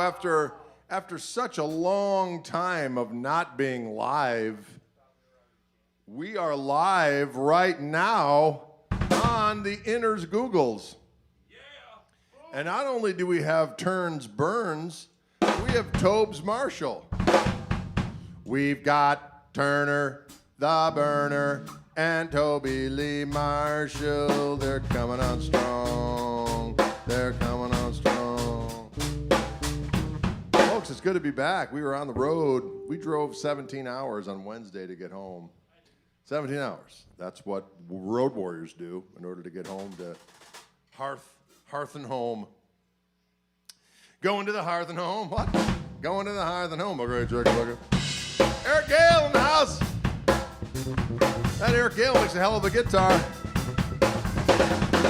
after such a long time of not being live, we are live right now on the Inners Googles. Yeah. And not only do we have Turns Burns, we have Tobes Marshall. We've got Turner, the Burner, and Toby Lee Marshall. They're coming on strong. They're coming on strong. Folks, it's good to be back. We were on the road. We drove 17 hours on Wednesday to get home. 17 hours. That's what road warriors do in order to get home to hearth and home. Going to the hearth and home. What? Going to the hearth and home. Okay, Eric Gale in the house. That Eric Gale makes a hell of a guitar.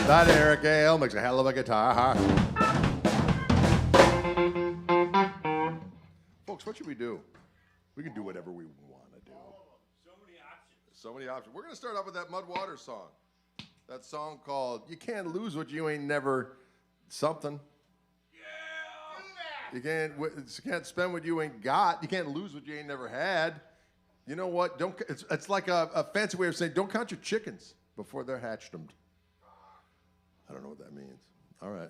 That Eric Gale makes a hell of a guitar. Folks, what should we do? We can do whatever we want to do. So many options. We're going to start off with that Mudwater song. That song called You Can't Lose What You Ain't Never Something. Yeah! You can't spend what you ain't got. You can't lose what you ain't never had. You know what? It's like a fancy way of saying don't count your chickens before they're hatched. I don't know what that means. All right.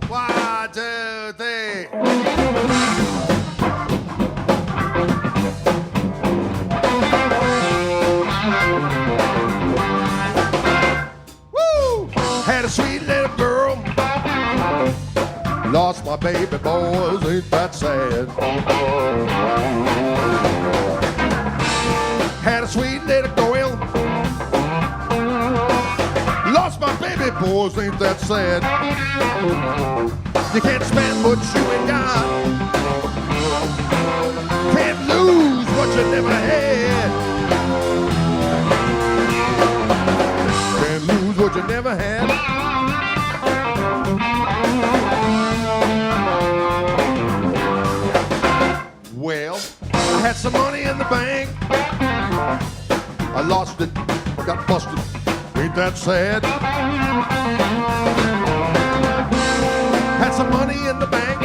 1, 2, 3. Had a sweet little girl, lost my baby boys, ain't that sad? Had a sweet little girl, lost my baby boys, ain't that sad? You can't spend what you ain't got, can't lose what you never had. Can't lose what you never had. Well, I had some money in the bank. I lost it, got busted. Ain't that sad? Had some money in the bank.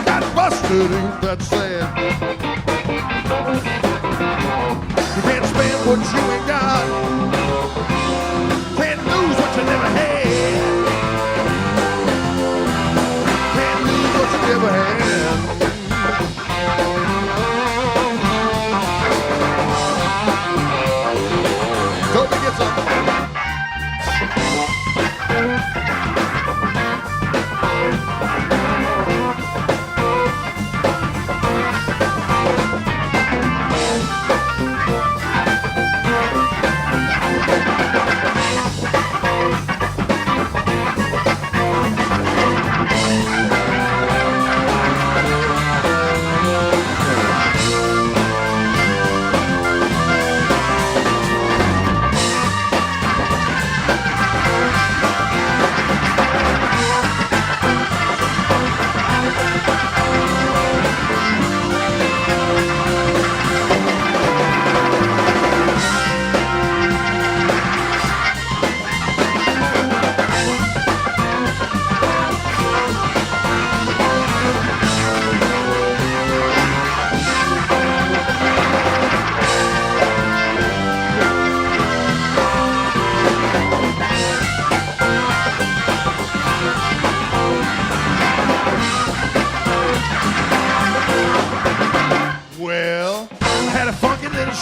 Got busted, ain't that sad? You can't spend what you ain't got. Can't lose what you never had. Can't lose what you never had. Toby gets up.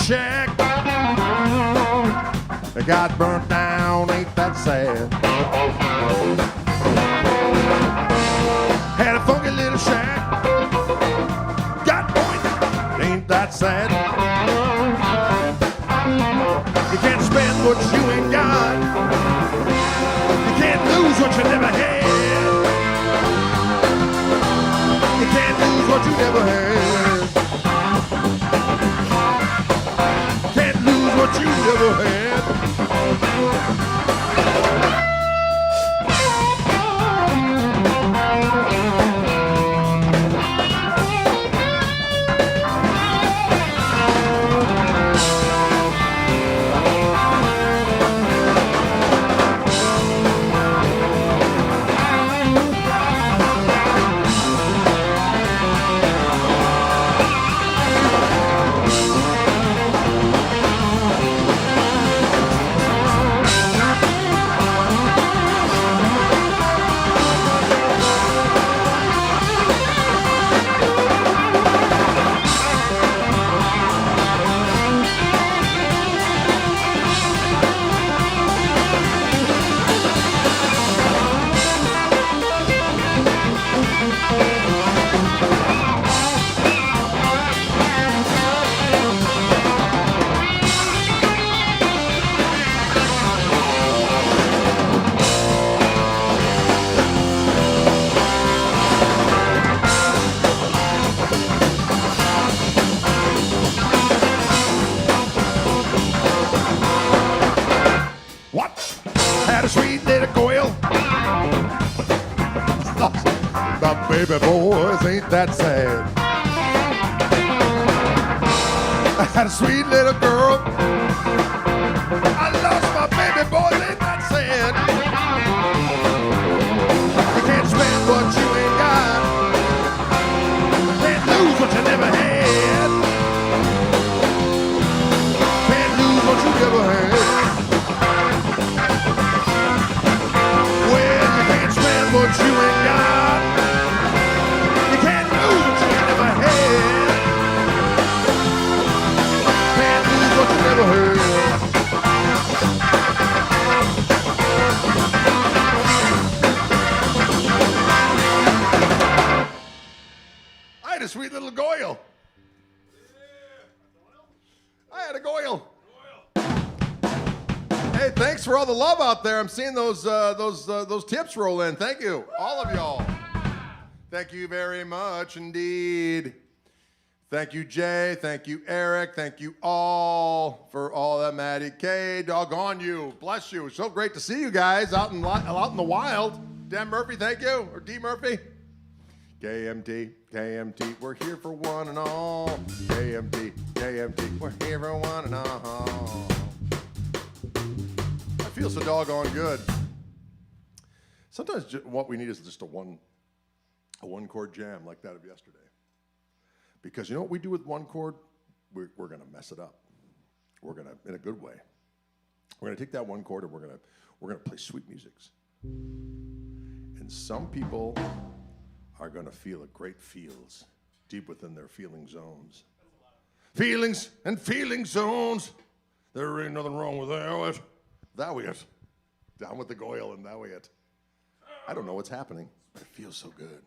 Shack. It got burnt down, ain't that sad? Had a funky little shack. Got burnt, ain't that sad? You can't spend what you ain't got. You can't lose what you never had. You can't lose what you never had. What you never had. had a sweet little girl. My baby boys ain't that sad. I had a sweet little girl. I lost my baby boys, ain't that sad. You can't spend what you ain't got. Can't lose what you never had. Can't lose what you never had. Well, you can't spend what you ain't got. You can't lose what you ain't never had. Can't lose what you never had. I had a sweet little goyle. I had a goyle. Hey, thanks for all the love out there. I'm seeing those tips roll in. Thank you, all of y'all. Thank you very much indeed. Thank you, Jay. Thank you, Eric. Thank you all for all that. Maddie K. Doggone you. Bless you. So great to see you guys out in the wild. Dan Murphy, thank you. Or D Murphy. KMT, KMT, we're here for one and all. KMT, KMT, we're here for one and all. I feel so doggone good. Sometimes what we need is just a one chord jam like that of yesterday. Because you know what we do with one chord? We're going to mess it up. We're going to, in a good way. We're going to take that one chord and we're going to play sweet musics. And some people are going to feel a great feels deep within their feeling zones. Feelings and feeling zones. There ain't nothing wrong with that. That way it. Down with the goyle and that way it. I don't know what's happening, but it feels so good.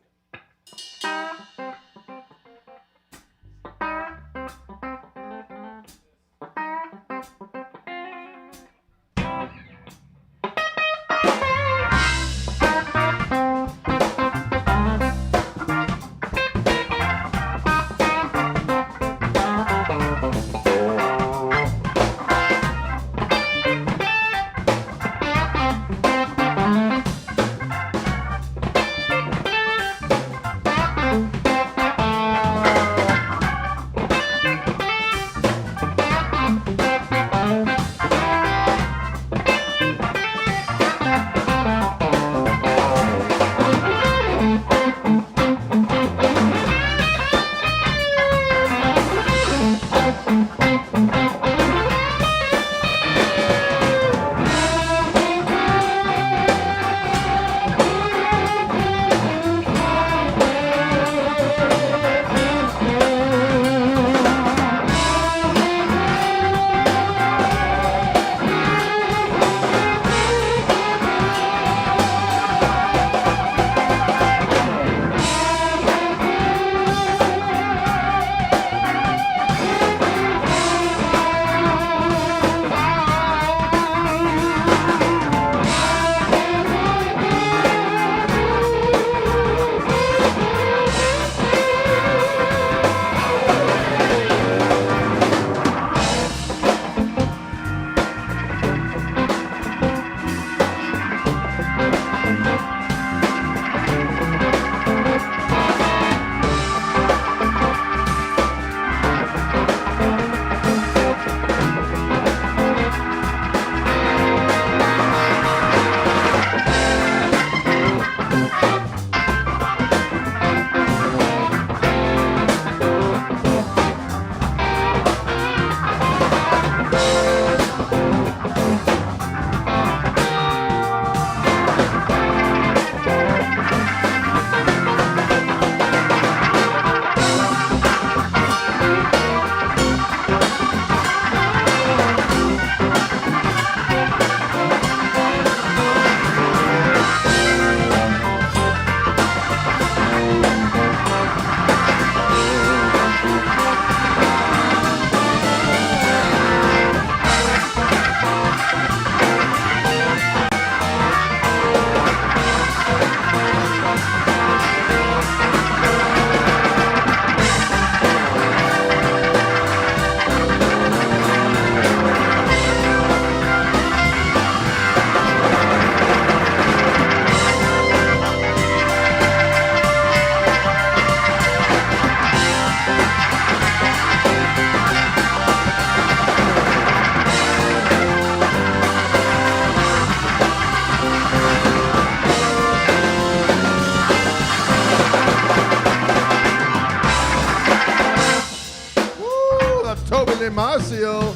Lee Marshall.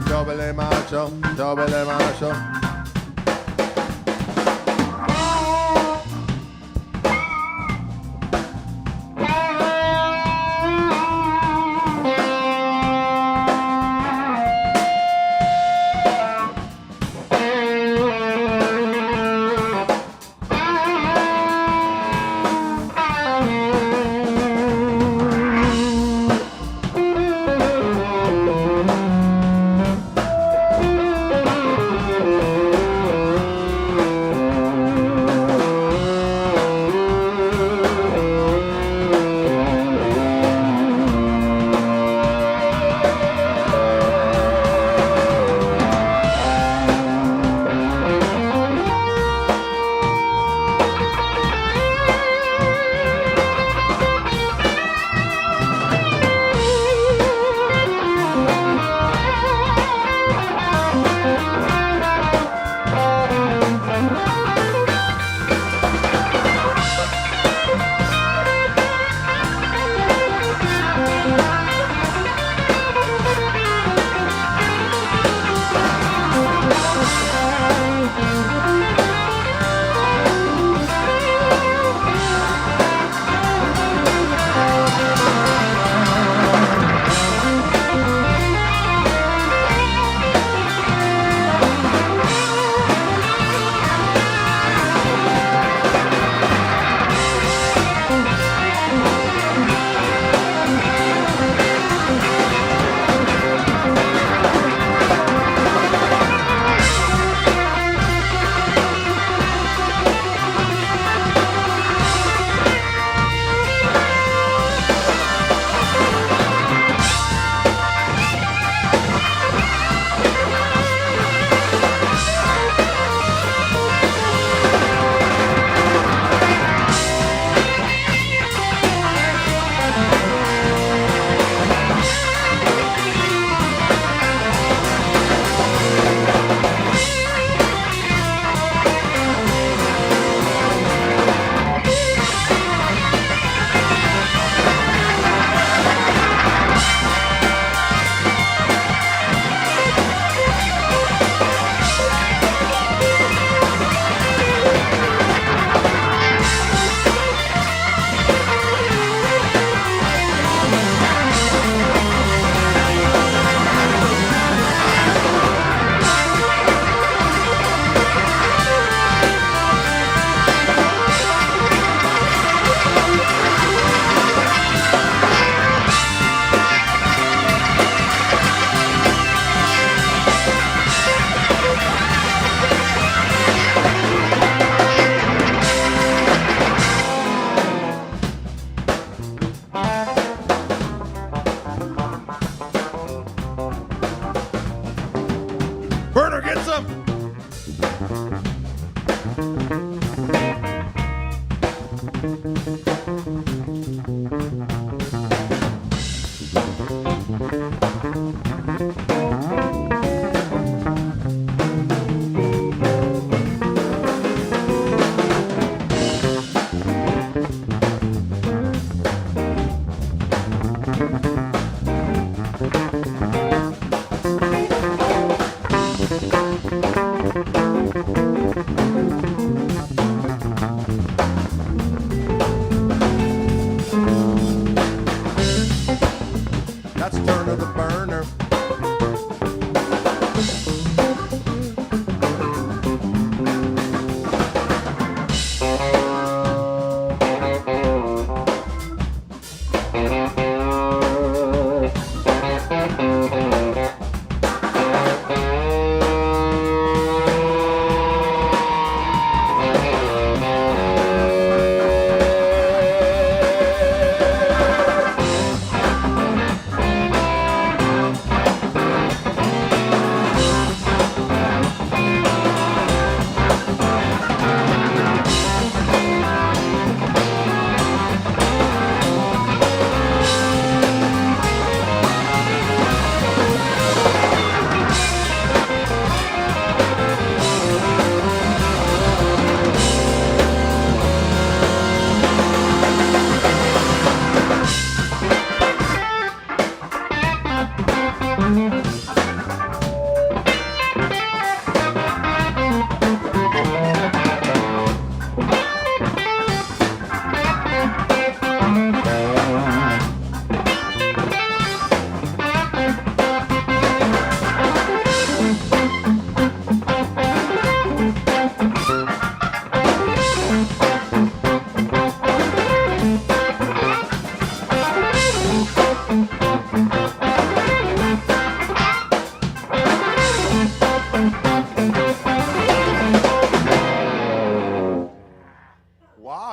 Toby Lee Marshall. Toby Lee Marshall.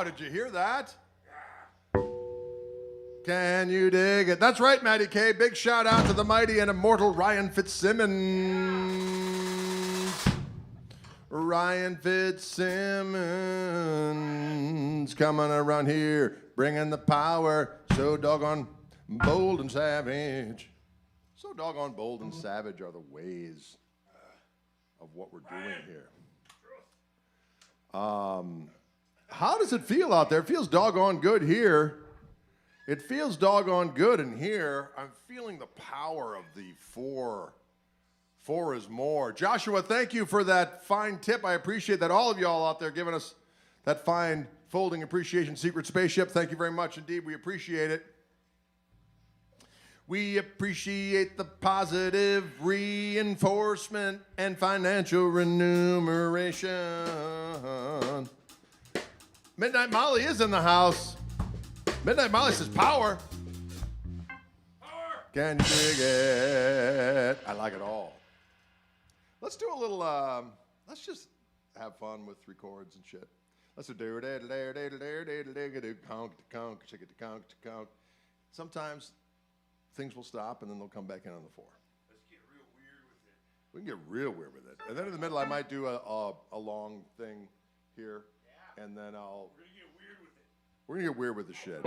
Wow, did you hear that? Can you dig it? That's right, Matty K. Big shout out to the mighty and immortal Ryan Fitzsimmons. Ryan Fitzsimmons coming around here, bringing the power. So doggone bold and savage. So doggone bold and savage are the ways of what we're doing here. How does it feel out there? It feels doggone good here. It feels doggone good in here. I'm feeling the power of the four. Four is more. Joshua, thank you for that fine tip. I appreciate that. All of y'all out there giving us that fine folding appreciation secret spaceship. Thank you very much indeed. We appreciate it. We appreciate the positive reinforcement and financial remuneration. Midnight Molly is in the house. Midnight Molly says power. Power. Can you dig it? I like it all. Let's do a little, let's just have fun with three chords and shit. Let's do sometimes things will stop and then they'll come back in on the four. Let's get real weird with it. We can get real weird with it. And then in the middle I might do a long thing here. Yeah. And then I'll... We're going to get weird with the shit.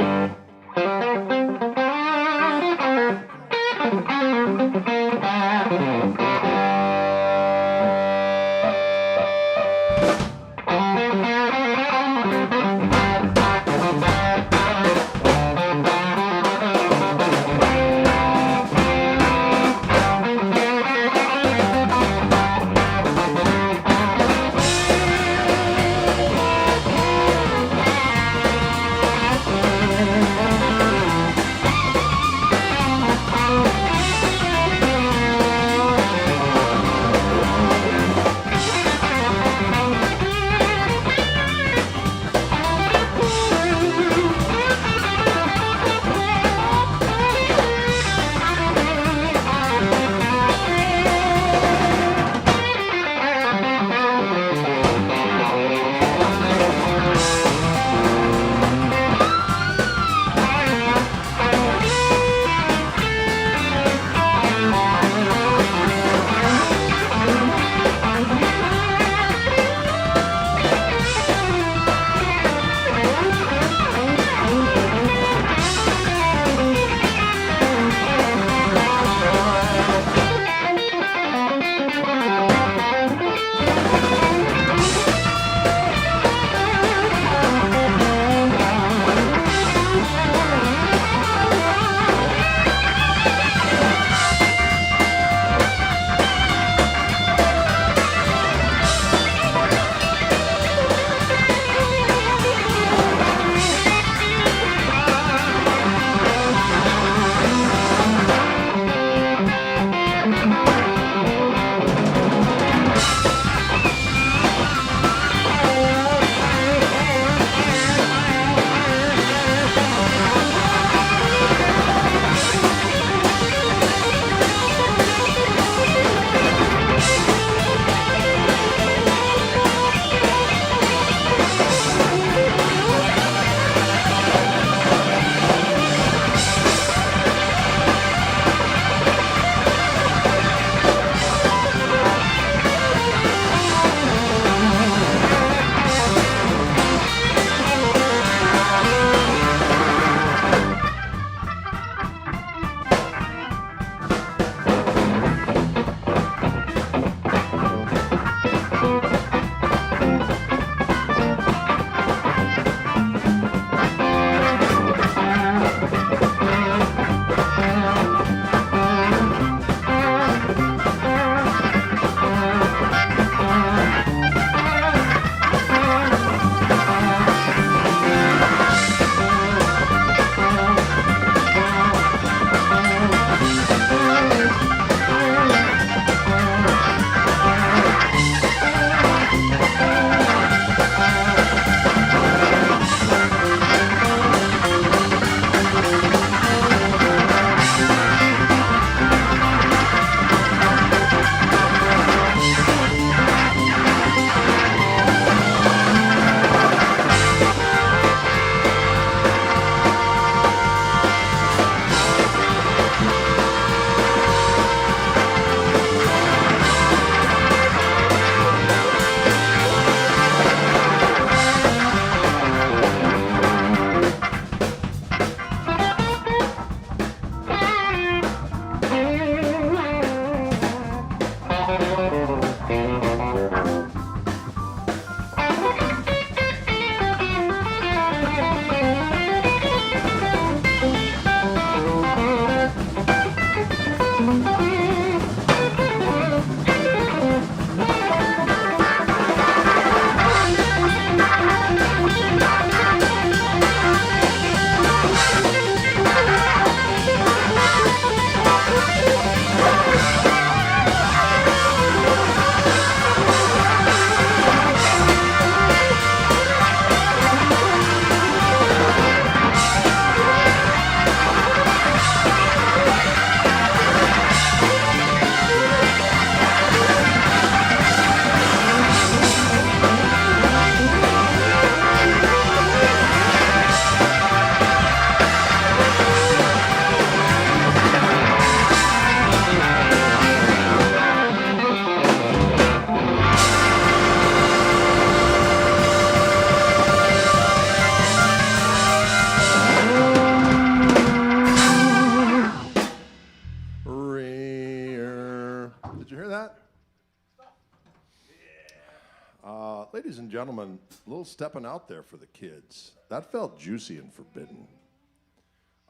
Ladies and gentlemen, a little stepping out there for the kids. That felt juicy and forbidden.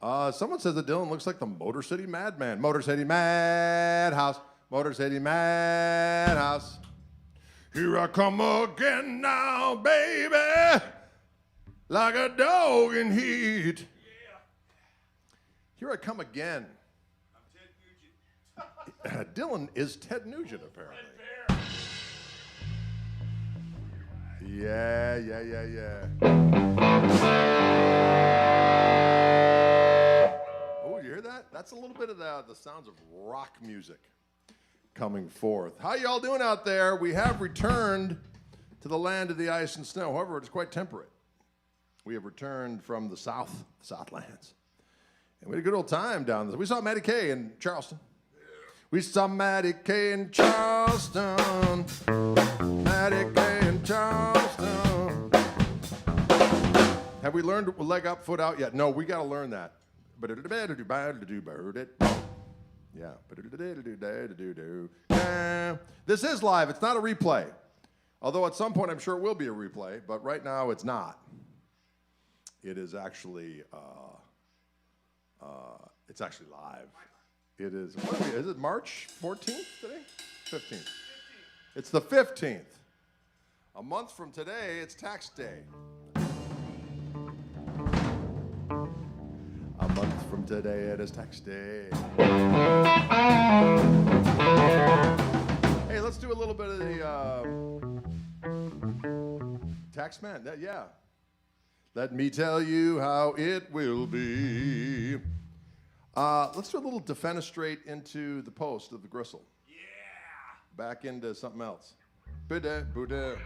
Someone says that Dylan looks like the Motor City Madman. Motor City Madhouse. Motor City Madhouse. Here I come again now, baby. Like a dog in heat. Yeah. Here I come again. I'm Ted Nugent. Dylan is Ted Nugent, apparently. Red Bear. Yeah. Oh, you hear that? That's a little bit of the sounds of rock music coming forth. How y'all doing out there? We have returned to the land of the ice and snow. However, it's quite temperate. We have returned from the Southlands. And we had a good old time down there. We saw Matty K in Charleston. We saw Matty K in Charleston. Matty K in Charleston. Have we learned leg up, foot out yet? No, we got to learn that. Yeah. This is live. It's not a replay. Although at some point I'm sure it will be a replay, but right now it's not. It is actually live. It is, what are we, is it March 14th today? 15th. It's the 15th. A month from today, it's tax day. A month from today, it is tax day. Hey, let's do a little bit of the tax man. Yeah. Let me tell you how it will be. Let's do a little defenestrate into the post of the Gristle. Yeah. Back into something else. Buddha.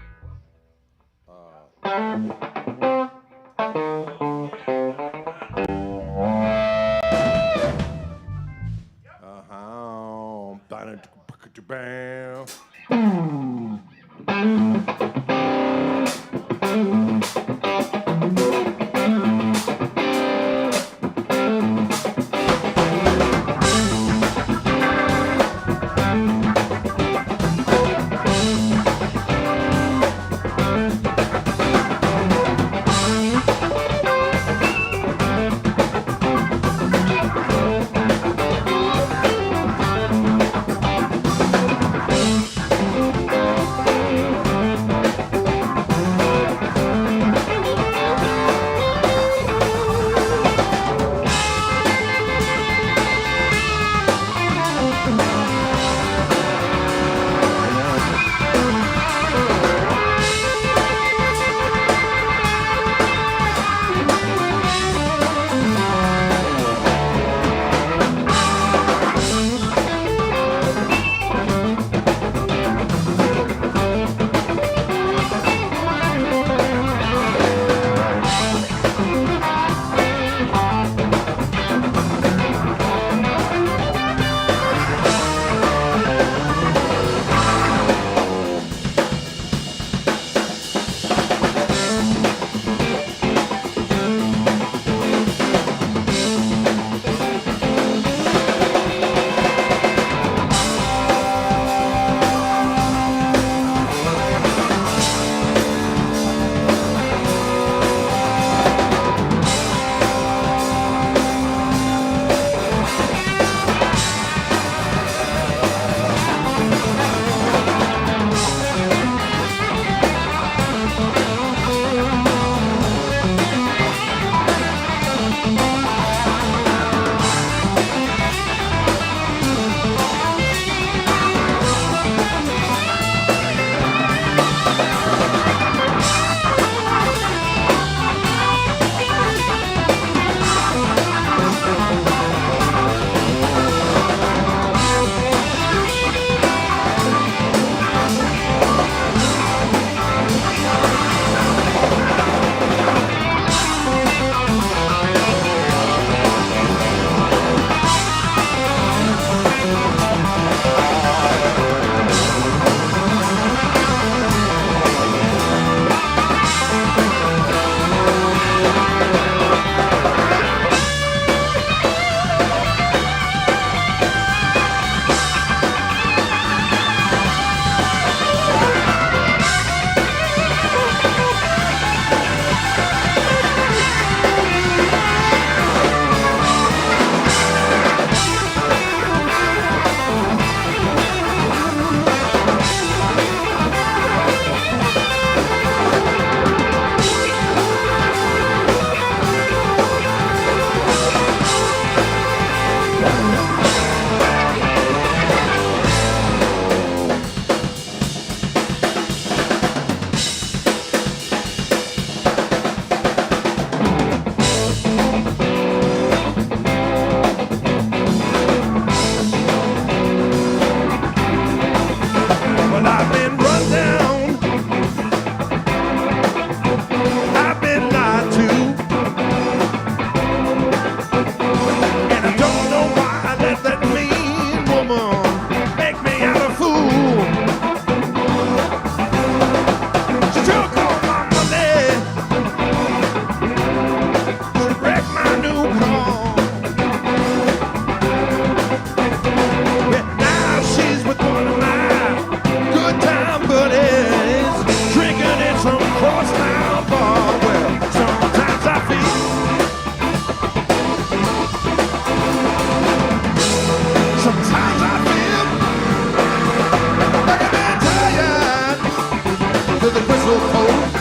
gristle pose.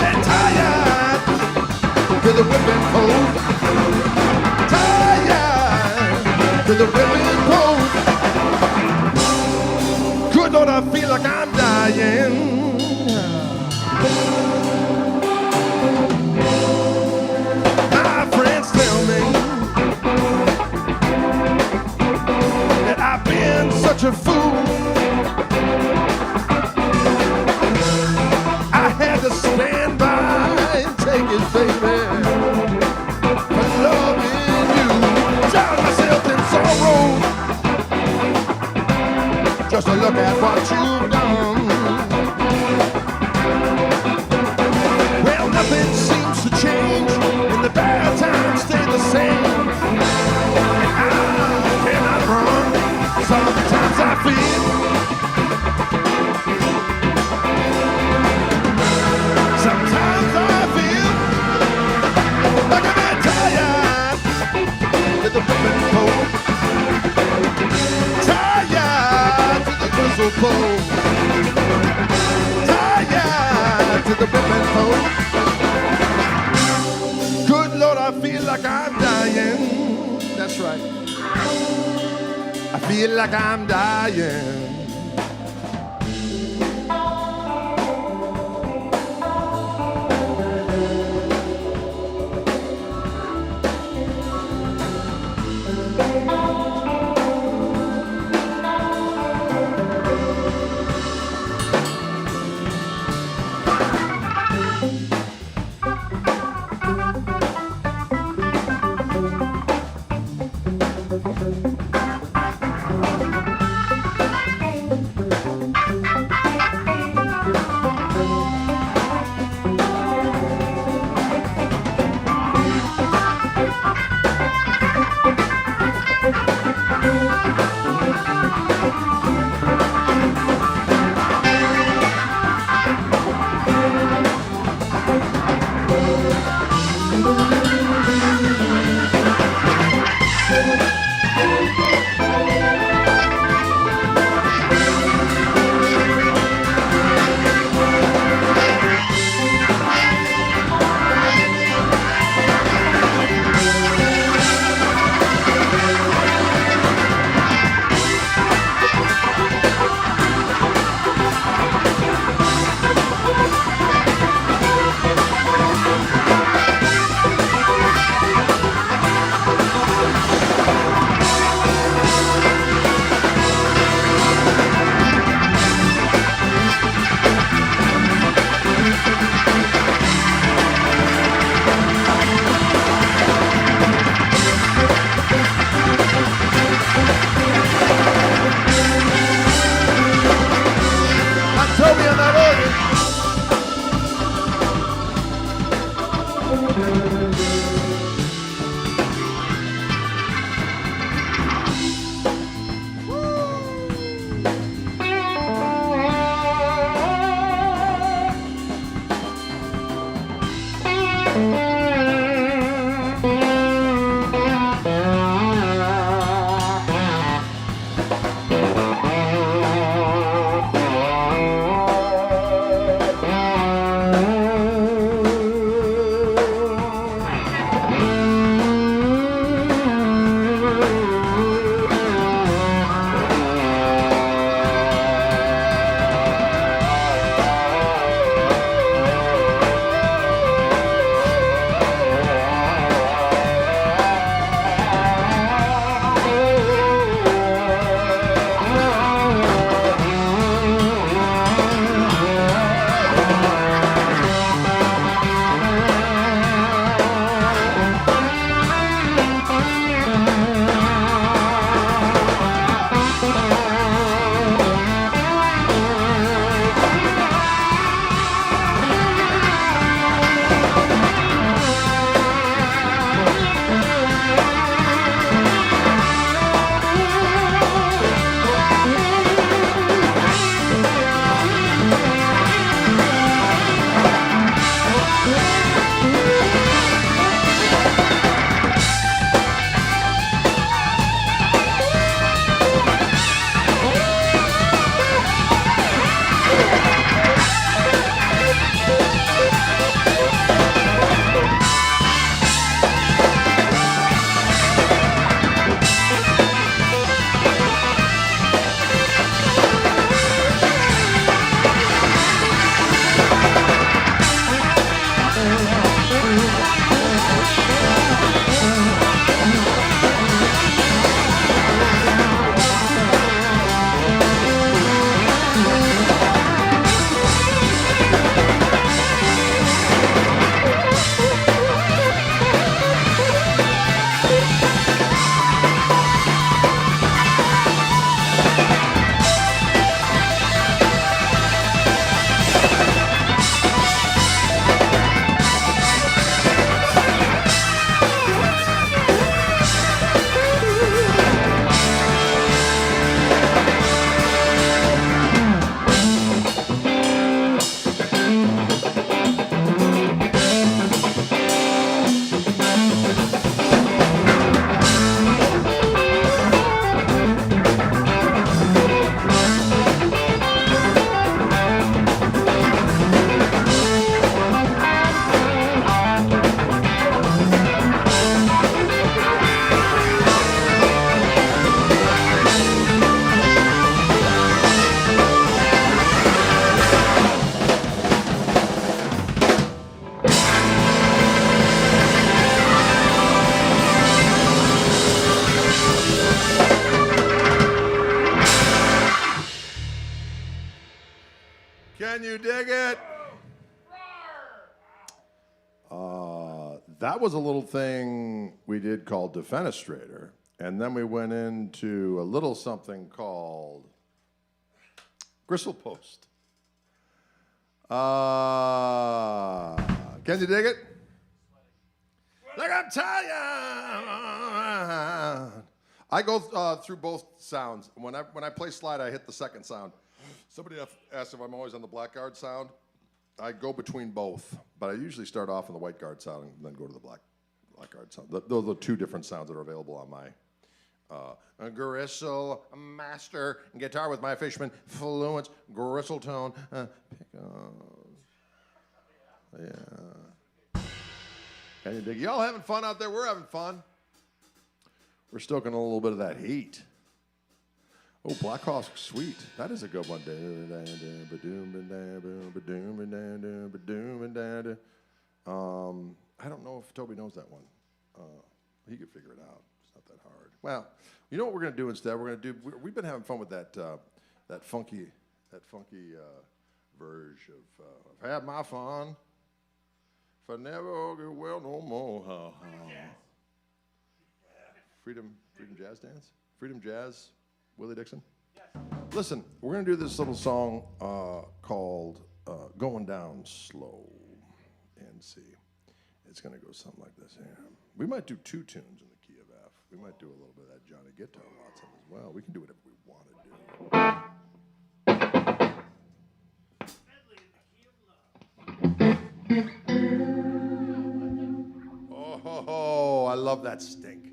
And tired to the whipping pose. Tired to the whipping pose. Good Lord, I feel like I'm dying. My friends tell me that I've been such a fool. I had to stand by and take it, baby, for loving you. Drown myself in sorrow just to look at what you've done. Well, nothing seems to change, and the bad times stay the same. And I cannot run. Sometimes I feel. Sometimes I feel like I'm that tired with the whipping pole. Tired to the gristle pole. Tired to the whipping pole. Good Lord, I feel like I'm dying. That's right. I feel like I'm dying. that was a little thing we did called Defenestrator. And then we went into a little something called Gristle Post. Can you dig it? Like I'm tired. I go through both sounds. When I play slide, I hit the second sound. Somebody asked if I'm always on the black guard sound. I go between both, but I usually start off on the white guard sound and then go to the black guard sound. Those are two different sounds that are available on my Gristle Master guitar with my Fishman Fluence Gristle tone. Yeah. Can you dig? Y'all having fun out there? We're having fun. We're stoking a little bit of that heat. Oh, Black Hawk's Sweet. That is a good one. I don't know if Toby knows that one. He could figure it out. It's not that hard. Well, you know what we're going to do instead? We've been having fun with that funky version of I've had my fun. If I never get well no more. Freedom Jazz Dance? Freedom Jazz, Willie Dixon? Yes. Listen, we're going to do this little song called Going Down Slow. And see, it's going to go something like this here. We might do two tunes in the key of F. We might do a little bit of that Johnny Guitar Watson as well. We can do whatever we want to do. Oh, I love that stink.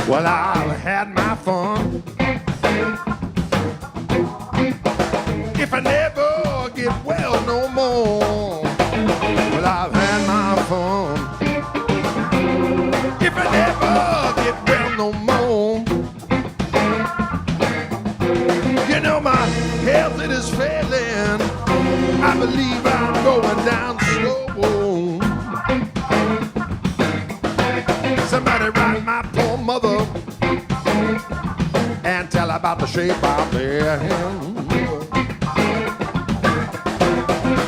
Well, I've had my fun. If I never get well no more. Well, I've had my fun. If I never get well no more. You know my health, it is failing. I believe I'm going down slow. Somebody write my poor mother and tell her about the shape I'm in.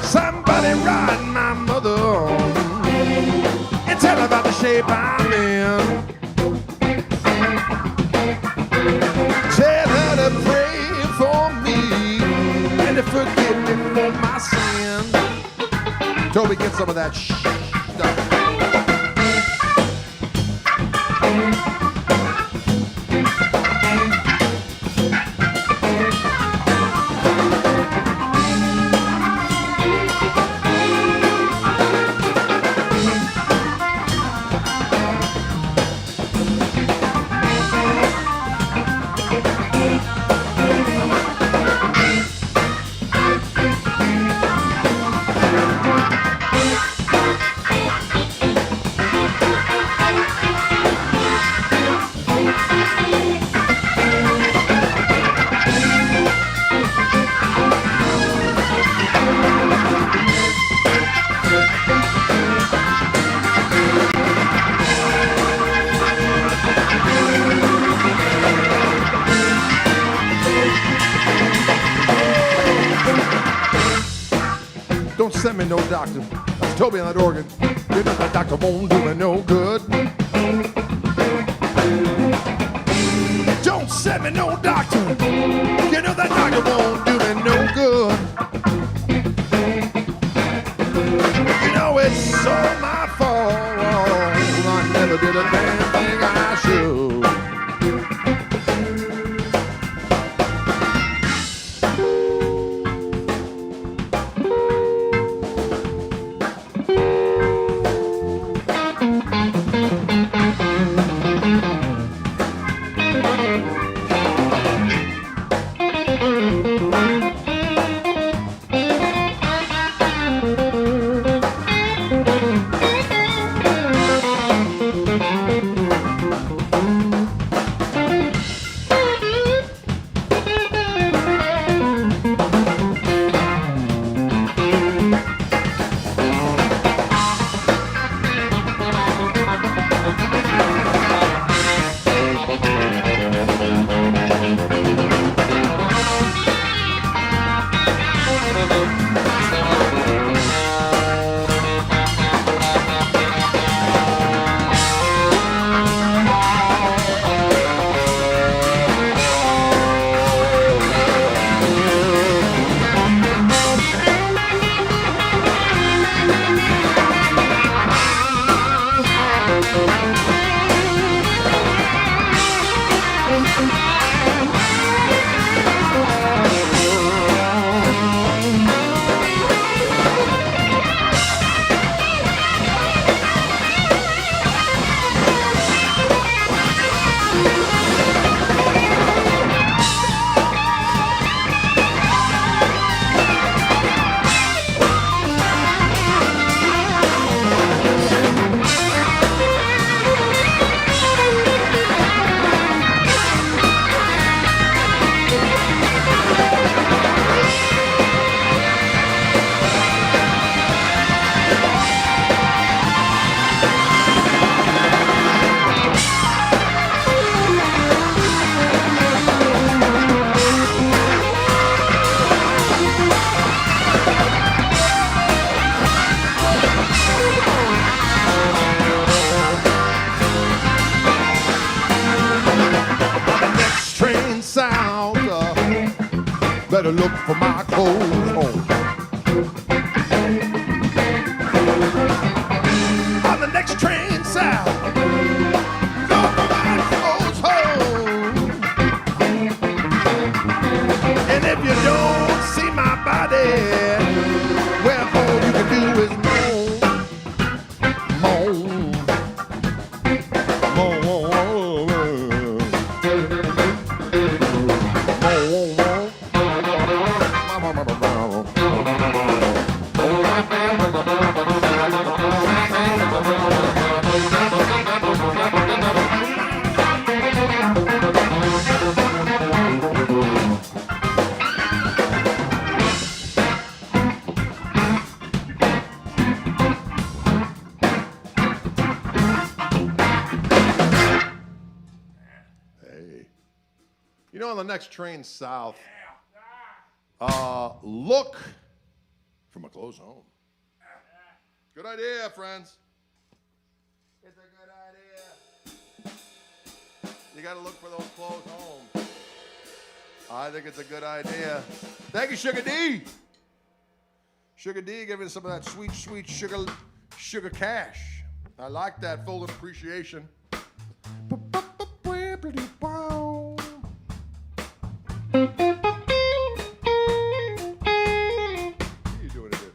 Somebody write my mother and tell her about the shape I'm in. Tell her to pray for me and to forgive me for my sin. Toby, get some of that stuff. Don't send me no doctor. That's Toby on that organ. You know that doctor won't do me no good. Don't send me no doctor. You know that doctor won't do me no good. You know it's all my fault. I never did a damn thing I should. better look for my clothes home. On the next train south, look for my clothes home. And if you don't see my body, well, all you can do is moan, moan, moan, You know, on the next train south, look for my clothes home. Good idea, friends. It's a good idea. You got to look for those clothes home. I think it's a good idea. Thank you, Sugar D. Sugar D giving some of that sweet, sweet sugar cash. I like that full appreciation. What are you doing here?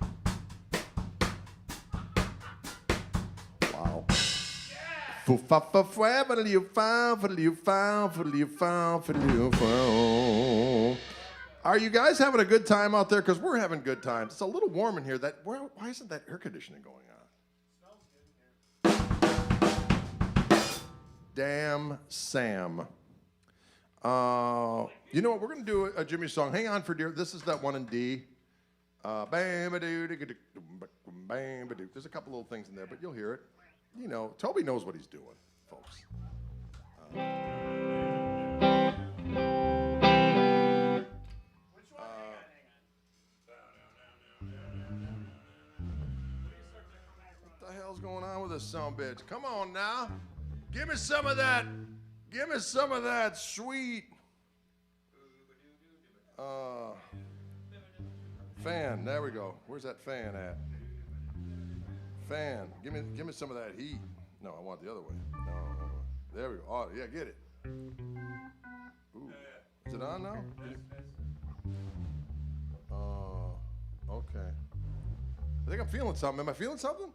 Wow. Are you guys having a good time out there? Because we're having good times. It's a little warm in here. Why isn't that air conditioning going on? Smells good in here. Damn Sam. You know what? We're going to do a Jimmy song. Hang on for dear. This is that one in D. There's a couple little things in there, but you'll hear it. You know, Toby knows what he's doing, folks. Which one? What the hell's going on with this son of a bitch? Come on now. Give me some of that. Give me some of that sweet fan. There we go. Where's that fan at? Fan. Give me some of that heat. No, I want the other way. No. There we go. Oh, yeah, get it. Ooh. Is it on now? Okay. I think I'm feeling something. Am I feeling something?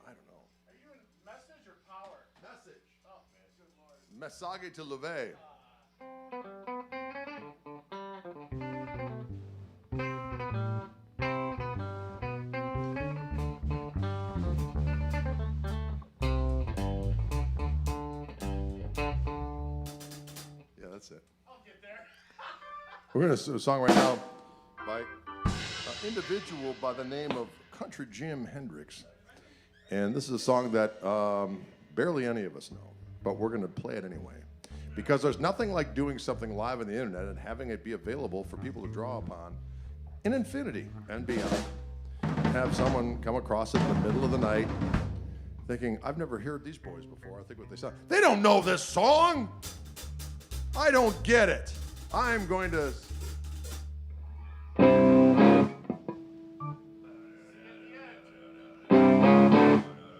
I don't know. Are you in message or power? Message. Oh, man, good Lord. Message to leve. Yeah, that's it. I'll get there. We're going to do a song right now by an individual by the name of Country Jim Hendris. And this is a song that barely any of us know, but we're going to play it anyway. Because there's nothing like doing something live on the internet and having it be available for people to draw upon in infinity and beyond. Have someone come across it in the middle of the night thinking, I've never heard these boys before. I think what they sound. They don't know this song. I don't get it. I'm going to...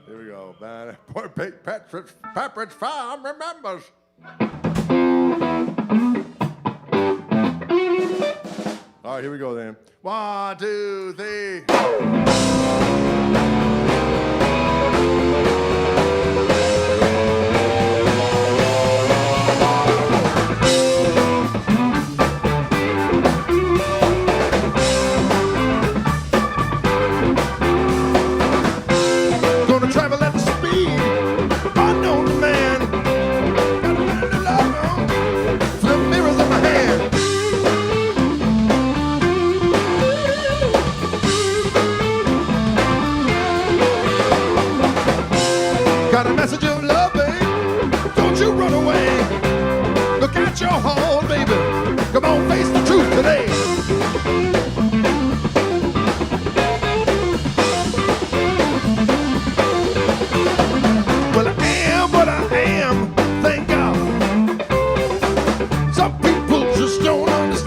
Here we go. Poor Pepperidge Farm remembers. All right, here we go then. 1, 2, 3. Gonna travel at the speed of unknown man. Gotta learn to love him. The mirrors in my hand. Got a message of love, babe. Don't you run away. Look at your home, baby. Come on, face the truth today. Well, I am what I am, thank God. Some people just don't understand.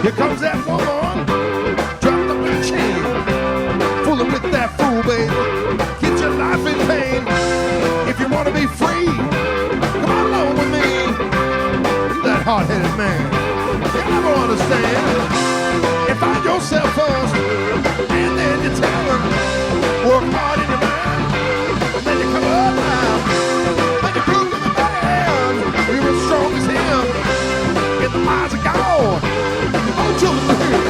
Here comes that woman, dropped up the chain, fooling with that fool, baby. Get your life in pain. If you wanna be free, come on along with me. You that hard-headed man, you never understand. And find yourself first, and then you tell them, work hard in your mind, and then you come up now. Then you prove to the man, you're as strong as him. And the eyes are gone. Oh, to the moon.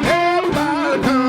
Everybody come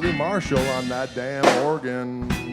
Lee Marshall on that damn organ.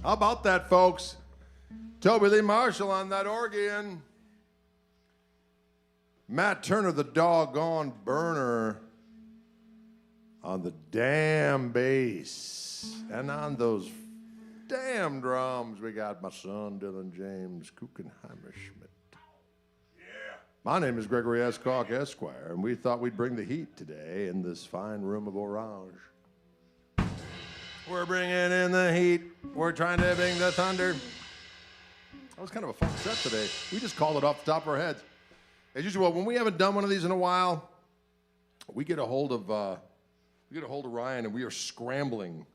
How about that, folks? Toby Lee Marshall on that organ. Matt Turner, the doggone burner, on the damn bass. And on those damn drums, we got my son, Dylan James Kuchenheimer Schmidt. Yeah. My name is Gregory S. Koch, Esquire, and we thought we'd bring the heat today in this fine room of Orange. We're bringing in the heat. We're trying to bring the thunder. That was kind of a fun set today. We just called it off the top of our heads. As usual, when we haven't done one of these in a while, we get a hold of Ryan, and we are scrambling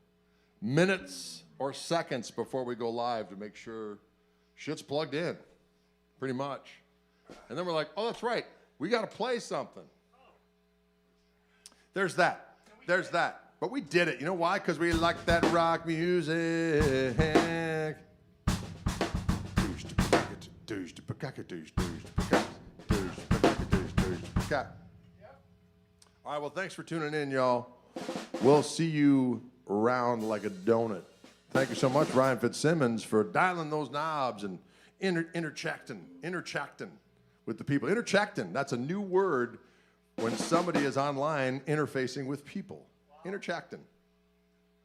minutes or seconds before we go live to make sure shit's plugged in, pretty much. And then we're like, oh, that's right. We got to play something. There's that. There's that. But we did it. You know why? Because we like that rock music. All right, well, thanks for tuning in, y'all. We'll see you round like a donut. Thank you so much, Ryan Fitzsimmons, for dialing those knobs and interchecting with the people. Interchecting, that's a new word when somebody is online interfacing with people. Wow. Interchecting.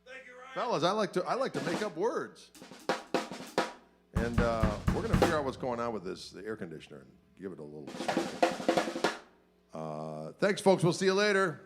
Thank you, Ryan. Fellas, I like to make up words. And we're going to figure out what's going on with the air conditioner, and give it a little. Thanks, folks. We'll see you later.